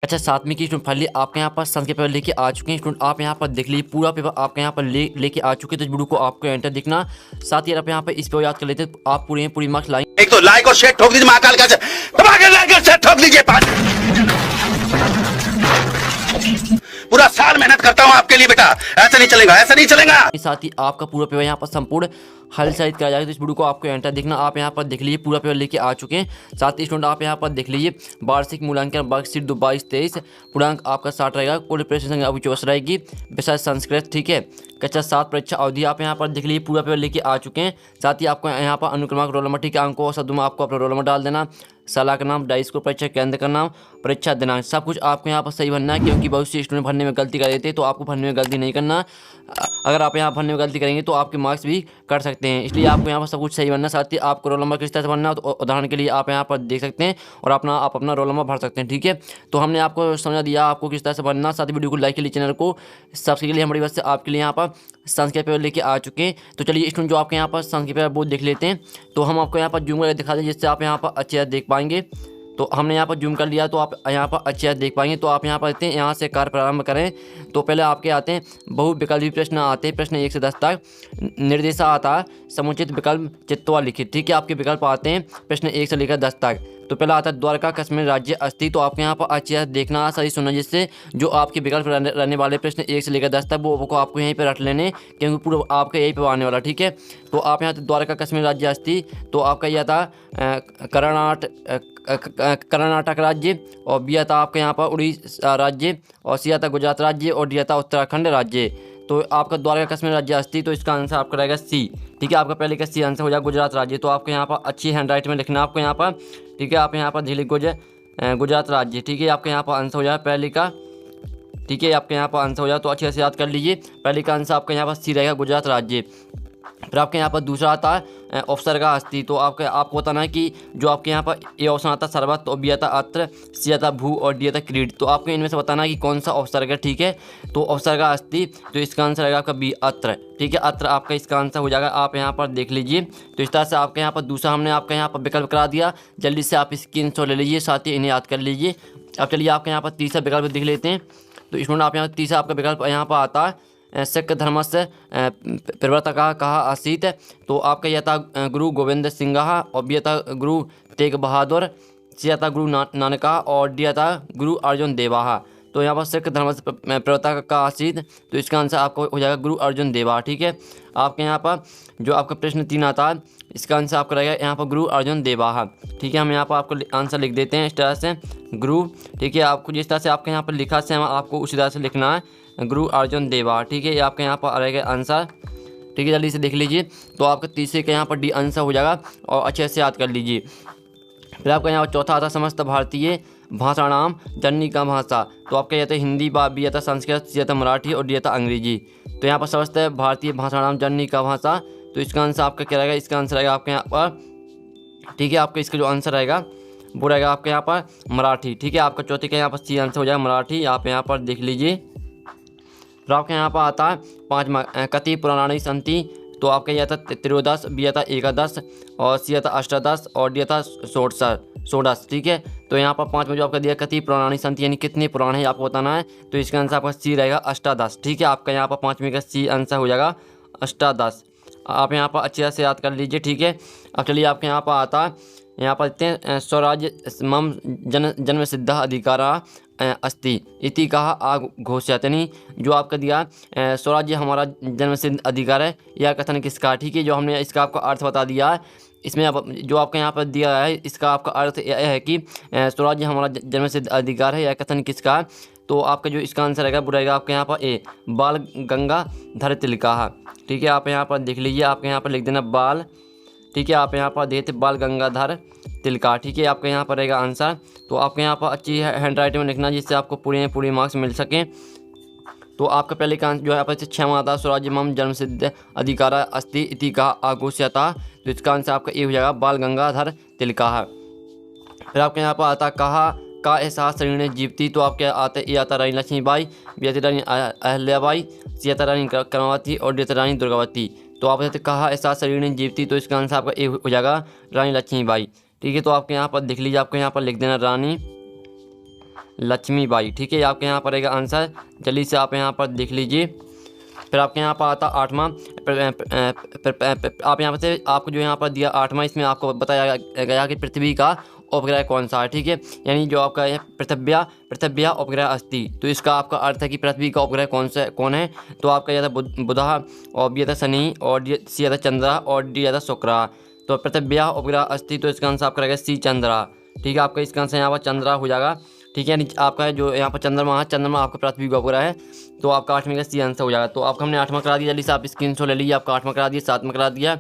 अच्छा, 7वीं की student finally आपके यहाँ पर साइंस के पेपर लेके आ चुके हैं। स्टूडेंट आप यहाँ पर देख लीजिए पूरा पेपर आपके यहाँ पर लेके आ चुके हैं। तो इस वीडियो को आपको एंटर दिखना, साथ ही आप यहाँ पर इस पे याद कर लेते तो आप पूरी मार्क्स लाएंगे। एक तो लाइक और शेयर ठोक दीजिए, महाकाल का दबा के लाइक और शेयर ठोक दीजिए। पूरा साल मेहनत करता हूँ आपके लिए बेटा, ऐसा नहीं चलेगा, ऐसा नहीं चलेगा। साथ ही आपका पूरा पेपर यहाँ पर संपूर्ण हल सहित किया जाएगा। तो इस वीडियो को आपको एंटर देखना, आप यहाँ पर देख लीजिए पूरा पेपर लेके आ चुके हैं। साथ ही स्टूडेंट आप यहाँ पर देख लीजिए वार्षिक मूल्यांकन वर्कशीट 22-23 पूर्णांक आपका 60 रहेगा। कुल प्रश्न संख्या आपकी 24 रहेगी, विषय संस्कृत। ठीक है, कक्षा 7 परीक्षा अवधि आप यहाँ पर देख लीजिए पूरा पेपर लेके आ चुके हैं। साथ ही आपको यहाँ पर अनुक्रमांक रोल नंबर, ठीक है, अंकों और शब्दों में आपको अपना रोल नंबर डाल देना, साला का नाम, डाइस को परीक्षा केंद्र का नाम, परीक्षा दिनांक, सब कुछ आपको यहाँ पर सही भरना है। क्योंकि बहुत से स्टूडेंट भरने में गलती कर देते हैं, तो आपको भरने में गलती नहीं करना। अगर आप यहाँ भरने में गलती करेंगे तो आपके मार्क्स भी कट सकते हैं, इसलिए आपको यहाँ पर सब कुछ सही भरना। साथ ही आपको रोल नंबर किस तरह से भरना है तो उदाहरण के लिए आप यहाँ पर देख सकते हैं और आप अपना रोल नंबर भर सकते हैं। ठीक है, तो हमने आपको समझा दिया आपको किस तरह से भरना। साथ ही वीडियो को लाइक के लिए, चैनल को सब्सक्राइब के लिए हमारी वजह से आपके लिए यहाँ पर साइंस के पेपर लेके आ चुके हैं। तो चलिए स्टूडेंट जो आपके यहाँ पर साइंस के पेपर वो देख लेते हैं। तो हम आपको यहाँ पर जूम करके दिखा दें जिससे आप यहाँ पर अच्छे से देख पाएंगे। तो हमने यहाँ पर जूम कर लिया तो आप यहाँ पर अच्छे से देख पाएंगे। तो आप यहाँ पर आते हैं, यहाँ से कार्य प्रारंभ करें तो पहले आपके आते हैं बहुविकल्पी प्रश्न आते हैं, प्रश्न 1 से 10 तक। निर्देशा आता है समुचित विकल्प चित्वा लिखित। ठीक है, आपके विकल्प आते हैं प्रश्न 1 से लेकर 10 तक। तो पहला आता है द्वारका कश्मीर राज्य अस्थि। तो आपको यहाँ पर अच्छे से देखना, सही सुनना, जिससे जो आपके विकल्प रहने वाले प्रश्न 1 से लेकर 10 तक वो आपको यहीं पर रख लेने, क्योंकि पूरा आपका यहीं पर आने वाला। ठीक है, तो आप यहाँ द्वारका कश्मीर राज्य अस्थि, तो आपका यह था कर्नाटक राज्य, और बी आता आपका यहाँ पर उड़ीसा राज्य, और सी आता गुजरात राज्य, और डी आता उत्तराखंड राज्य। तो आपका द्वारका कश्मीर राज्य अस्थि, तो इसका आंसर आपका रहेगा सी। ठीक है, आपका पहले का सी आंसर हो जाएगा गुजरात राज्य। तो आपको यहाँ पर अच्छी हैंड राइट में लिखना आपको यहाँ पर। ठीक है, आप यहाँ पर झीली गुजरात राज्य। ठीक है, आपका यहाँ पर आंसर हो जाएगा पहले का। ठीक है, आपके यहाँ पर आंसर हो जाए तो अच्छे से याद कर लीजिए। पहले का आंसर आपका यहाँ पर सी रहेगा गुजरात राज्य। फिर आपके यहाँ पर दूसरा आता है उपसर्गा अस्थि। तो आपको बताना है कि जो आपके यहाँ पर ए ऑप्शन आता है सर्वत, और बी आता अत्र, सी आता भू, और डी आता क्रीड। तो आपको इनमें से बताना है कि कौन सा उपसर्ग है। ठीक है, तो उपसर्गा अस्थि, तो इसका आंसर रहेगा आपका बी अत्र। ठीक है, अत्र आपका इसका आंसर हो जाएगा। आप यहाँ पर देख लीजिए। तो इस तरह से आपके यहाँ पर दूसरा हमने आपका यहाँ पर विकल्प करा दिया। जल्दी से आप स्क्रीनशॉट ले लीजिए, साथ ही इन्हें याद कर लीजिए। अब चलिए आपके यहाँ पर तीसरा विकल्प देख लेते हैं। तो इसमें आप यहाँ तीसरा आपका विकल्प यहाँ पर आता है सिख धर्म से प्रवर्तक कहा आसीत। तो आपका यह था गुरु गोविंद सिंह, और बी था गुरु तेग बहादुर, सी था गुरु नानका, और डी था गुरु अर्जुन देवा। तो यहाँ पर सिख धर्म से प्रवर्तक का आसीत, तो इसका आंसर आपको हो जाएगा गुरु अर्जुन देवा। ठीक है, आपके यहाँ पर जो आपका प्रश्न 3 आता है, इसका आंसर आपका रहेगा यहाँ पर गुरु अर्जुन देवा। ठीक है, हम यहाँ पर आपको आंसर लिख देते हैं इस तरह से गुरु। ठीक है, आपको जिस तरह से आपके यहाँ पर लिखा से आपको उसी तरह से लिखना है गुरु अर्जुन देवा। ठीक है, ये आपके यहाँ पर रहेगा आंसर। ठीक है, जल्दी से देख लीजिए। तो आपका तीसरे का यहाँ पर डी आंसर हो जाएगा, और अच्छे से याद कर लीजिए। फिर आपका यहाँ पर चौथा आता समस्त भारतीय भाषाणाम जननी का भाषा। तो आपका यह था हिंदी, बी आता संस्कृत, सी आता मराठी, और डी आता अंग्रेजी। तो यहाँ पर समस्त भारतीय भाषाणाम जननी का भाषा, तो इसका आंसर आपका क्या रहेगा, इसका आंसर रहेगा आपके यहाँ पर। ठीक है, आपका इसका जो आंसर रहेगा वो रहेगा आपके यहाँ पर मराठी। ठीक है, आपका चौथे का यहाँ पर सी आंसर हो जाएगा मराठी। आप यहाँ पर देख लीजिए। फिर आपके यहाँ पर आता है 5वां कति पुराणानि संति। तो आपका यह था त्रयोदश, बी आता एकादश, और सी आता अष्टादश, और डी आता षोडश। ठीक है, तो यहाँ पर 5 में जो आपका दिया कति पुराणानि संति, यानी कितने पुराण है आपको बताना है। तो इसका आंसर आपका सी रहेगा अष्टादश। ठीक है, आपका यहाँ पर 5वें का सी आंसर हो जाएगा अष्टादश। आप यहाँ पर अच्छे से याद कर लीजिए। ठीक है, अब चलिए आपके यहाँ पर आता है, यहाँ पर देखते हैं स्वराज्य मम जन्म सिद्ध अधिकार अस्ति इति कहा आघोषित। यानी जो आपका दिया स्वराज्य हमारा जन्म सिद्ध अधिकार है, यह कथन किसका। ठीक है, जो हमने इसका आपको अर्थ बता दिया है। इसमें जो आपका यहाँ पर दिया है, इसका आपका अर्थ यह है कि स्वराज्य हमारा जन्म सिद्ध अधिकार है, यह कथन किसका। तो आपका जो इसका आंसर रहेगा वो रहेगा आपके यहाँ पर ए बाल गंगाधर तिलका। ठीक है, आप यहाँ पर देख लीजिए, आपके यहाँ पर लिख देना बाल। ठीक है, आप यहाँ पर देते बाल गंगाधर तिलका। ठीक है, आपका यहाँ पर रहेगा आंसर। तो आपके यहाँ पर अच्छी हैंड राइटिंग में लिखना, जिससे आपको पूरी मार्क्स मिल सकें। तो आपका पहले का आंसर जो है यहाँ पर 6वां आता स्वराज्य मम जन्म सिद्ध अधिकार अस्ति इति का आघोष्यता। तो इसका आंसर आपका ए हो जाएगा बाल गंगाधर तिलका। फिर आपके यहाँ पर आता कहा का एहसास ऋण जीवती। तो आपके आते ए आता रानी लक्ष्मीबाई, बी आती रानी अहल्याबाई, सी आता रानी कर्मवती, और डी आता रानी दुर्गावती। तो आप कहते कहा एहसास ऋण जीवती, तो इसका आंसर आपका ए हो जाएगा रानी लक्ष्मीबाई। ठीक है, तो आपके यहाँ पर देख लीजिए, आपको यहाँ पर लिख देना रानी लक्ष्मीबाई। ठीक है, आपके यहाँ पर रहेगा आंसर, जल्दी से आप यहाँ पर देख लीजिए। फिर आपके यहाँ पर आता 8वां, आप यहाँ पर से आपको जो यहाँ पर दिया 8वां, इसमें आपको बताया गया कि पृथ्वी का उपग्रह कौन सा है। ठीक है, यानी जो आपका है पृथ्व्या उपग्रह अस्ति, तो इसका आपका अर्थ है कि पृथ्वी का उपग्रह कौन है। तो आपका यह था बुधा, और बी था शनि, और सी था चंद्रा, और डी था शुक्र। तो पृथ्व्या उपग्रह अस्ति, तो इसका आंसर आपका रहेगा सी चंद्रा। ठीक है, आपका इसका आंसर यहाँ पर चंद्रा हो जाएगा। ठीक है, आपका जो यहाँ पर चंद्रमा है, चंद्रमा आपका पृथ्वी का उपग्रह है, तो आपका 8वें का सी आंसर हो जाएगा। तो आपका हमने 8वां करा दिया, जल्दी से आप स्क्रीनशॉट ले लीजिए। आपका 8वां करा दिया, 7वां करा दिया,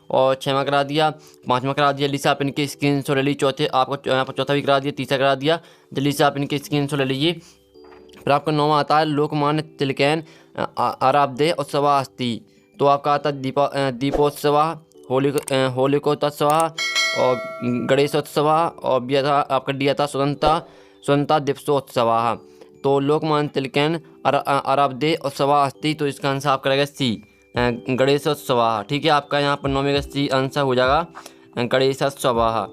और 6वां करा दिया, 5वां करा दिया। जल्दी से आप इनके स्क्रीनशॉट ले लीजिए। चौथे आपको यहाँ पर चौथा भी करा दिया, तीसरा करा दिया। जल्दी से आप इनके स्क्रीनशॉट ले लीजिए। फिर आपका 9वां आता है लोकमान्य तिलकेन आराध्य उत्सवा अस्ति, तो आपका आता है दीपोत्सव, होलिकोत्सव, और गणेशोत्सव, और बी था आपका डी था स्वतंत्रता दिवसोत्सव। तो लोकमान्य तिलकेन आराध्य उत्सव अस्ति, तो इसका आंसर आपका रहेगा सी गणेशोत्सव। ठीक है, आपका यहाँ पर 9वें का सी आंसर हो जाएगा गणेशोत्सव।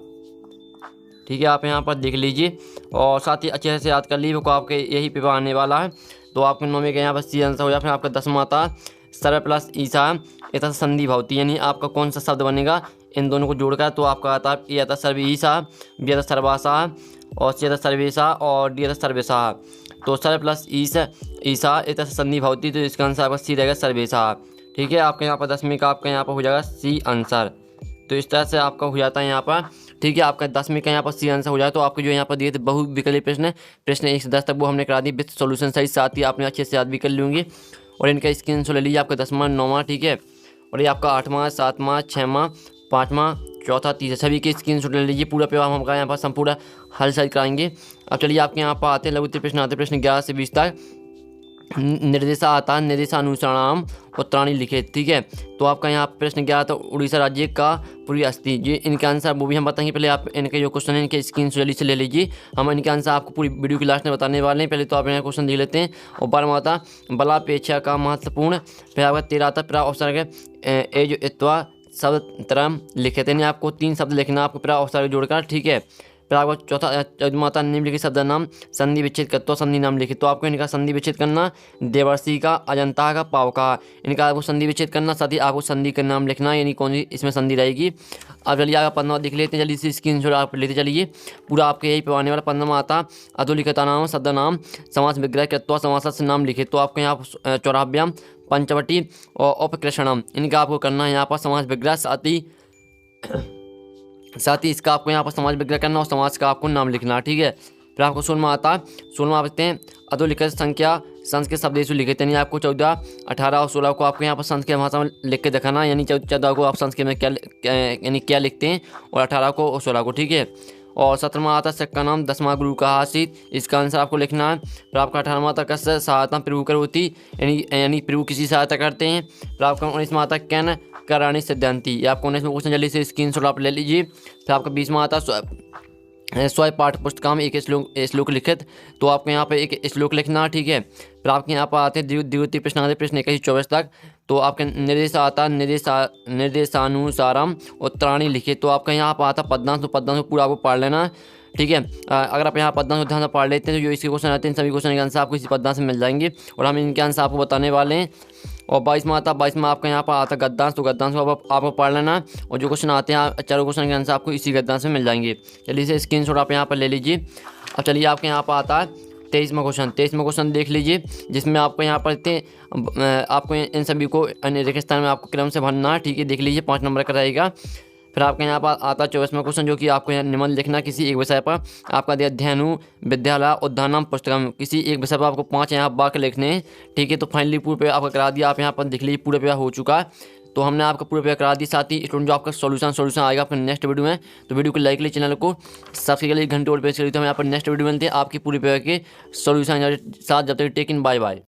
ठीक है, आप यहाँ पर देख लीजिए, और साथ ही अच्छे से याद कर लीजिए को आपके यही पेपर आने वाला है। तो आपके 9वें का यहाँ पर सी आंसर हो जाए। फिर आपका 10वां आता सर प्लस ईसा, यथा संधि भवती, यानी आपका कौन सा शब्द बनेगा इन दोनों को जोड़कर। तो आपका आता है ए आता सर्वीसा, बी आता सर्वासा, और सी आता सर्वेशा, और डी आता सर्वेशा। तो सर प्लस ईसा यथा संधि भवती, तो इसका आंसर आपका सी रहेगा सर्वेशा। ठीक है, आपके यहाँ पर 10वीं का आपका यहाँ पर हो जाएगा सी आंसर। तो इस तरह से आपका हो जाता है यहाँ पर। ठीक है, आपका 10वीं का यहाँ पर सी आंसर हो जाए। तो आपको जो यहाँ पर दिए थे बहुविकल्पीय प्रश्न 1 से 10 तक वो हमने करा दी विथ सॉल्यूशन सही, साथ ही आपने अच्छे से याद भी कर लूँगी। और इनका स्क्रीनशॉट ले लीजिए, आपका 10वां 9वां। ठीक है, और ये आपका 8वां 7वां 6वां 5वां 4था 3 सभी के स्क्रीनशॉट ले लीजिए। पूरा पेपर हम यहाँ पर संपूर्ण हल सही कराएंगे। अब चलिए आपके यहाँ पर आते हैं लघु उत्तरीय प्रश्न, आते प्रश्न 11 से 20 तक। निर्देशा आता है निर्देशानुसाराम उत्तराणी लिखित। ठीक है, तो आपका यहाँ प्रश्न क्या आता है उड़ीसा राज्य का पूरी अस्थि, जी इनके आंसर वो भी हम बताएंगे। पहले आप इनके जो क्वेश्चन है इनके स्क्रीनशॉट जल्दी से ले लीजिए। हम इनके आंसर आपको पूरी वीडियो की लास्ट में बताने वाले हैं। पहले तो आप यहाँ क्वेश्चन देख लेते हैं। और 12वां आता बलापेक्षा का महत्वपूर्ण, फिर आपका 13 आता प्रा अवसर एज इत्वा शब्द तरम लिखित, यानी आपको 3 शब्द लिखना आपको प्रा अवसर जोड़कर। ठीक है, फिर आपको 14वां आता निम्नलिखित शब्द नाम संधि विच्छेद करते संधि नाम लिखित, तो आपको इनका संधि विच्छेद करना देवर्षि का, अजंता का, पाव का, इनका आपको संधि विच्छेद करना, साथ ही आपको संधि का नाम लिखना, यानी कौन सी इसमें संधि रहेगी। अब चलिए आप 15वां देख लेते हैं, जल्दी से स्क्रीनशॉट आप लेते चलिए। पूरा आपके यही पढ़ाने वाला 15वां आता अधोलिखिता नाम शब्द नाम समास विग्रह कृत्वा समास से नाम लिखित, तो आपको यहाँ 84 पंचवटी और उपकृषणम, इनका आपको करना है यहाँ पर समास विग्रह, साथ ही इसका आपको यहाँ पर समाज विग्रह करना और समाज का आपको नाम लिखना। ठीक है, फिर आपको 16वां आता 16वां आप लिखते हैं अधोलिखित संख्या संस्कृत शब्देशु लिखित, यानी आपको 14 18 और 16 को आपको यहाँ पर संस्कृत भाषा में लिख के दिखाना, यानी 14 को आप संस्कृत में क्या लिखते हैं, और 18 को और 16 को। ठीक है, और 17वां आता शक का नाम 10वां गुरु का हासित, इसका आंसर आपको लिखना है। फिर आपका 18वां आता कस्य सहायता प्रभु कर होती, यानी प्रभु किसी सहायता करते हैं। फिर आपका 19वां आता कैन करानी सिद्धांति, ये आपको 19वां क्वेश्चन जल्दी से स्क्रीनशॉट आप ले लीजिए। फिर आपका 20वां आता स्वयं पाठ्य पुस्तक में एक श्लोक लिखित, तो आपको यहाँ पे एक श्लोक लिखना। ठीक है, फिर आपके यहाँ पर आते हैं द्वितीय प्रश्न आते प्रश्न 21 से 24 तक, तो आपके निर्देश आता निर्देशानुसारम उत्तराणी लिखित, तो आपका यहाँ पर आता पद्यांश, तो पद्यांश को पूरा आपको पढ़ लेना। ठीक है, अगर आप यहाँ पद्यांश को ध्यान से पढ़ लेते हैं तो जो इसके क्वेश्चन आते हैं सभी क्वेश्चन के आंसर आपको इसी पद्यांश में मिल जाएंगे, और हम इनके आंसर आपको बताने वाले हैं। और 22वां आता 22वां आपका यहाँ पर आता गद्यांश, तो गद्यांश को आपको पढ़ लेना, और जो क्वेश्चन आते हैं चारों क्वेश्चन के आंसर आपको इसी गद्यांश में मिल जाएंगे। चलिए से स्क्रीनशॉट आप यहाँ पर ले लीजिए। अब चलिए आपके यहाँ पर आता है 23वां क्वेश्चन देख लीजिए, जिसमें आपको यहाँ पर आपको इन सभी को रेखा स्थान में आपको क्रम से भरना है। ठीक है, देख लीजिए 5 नंबर का रहेगा। फिर आपके यहाँ पर आता 24वां क्वेश्चन, जो कि आपको यहाँ निम्न लिखना किसी एक विषय पर आपका दिया अध्ययनु विद्यालय उद्यानम पुस्तकम, किसी एक विषय पर आपको 5 यहाँ वाक्य लिखने हैं। ठीक है, तो फाइनली पूरे पेपर आपका करा दिया। आप यहाँ पर देख लीजिए पूरे पेपर हो चुका है, तो हमने आपका पूरे पेपर करा दी। साथ ही स्टूडेंट जो आपका सोल्यूशन आएगा आपका नेक्स्ट वीडियो में, तो वीडियो को लाइक लीजिए, चैनल को सब्सक्राइब कर लीजिए, घंटे और प्रेस करिए, तो हम यहाँ पर नेक्स्ट वीडियो मिलते हैं आपकी पूरे पेपर के सोल्यूशन साथ। जब तक टेक इन बाय बाय।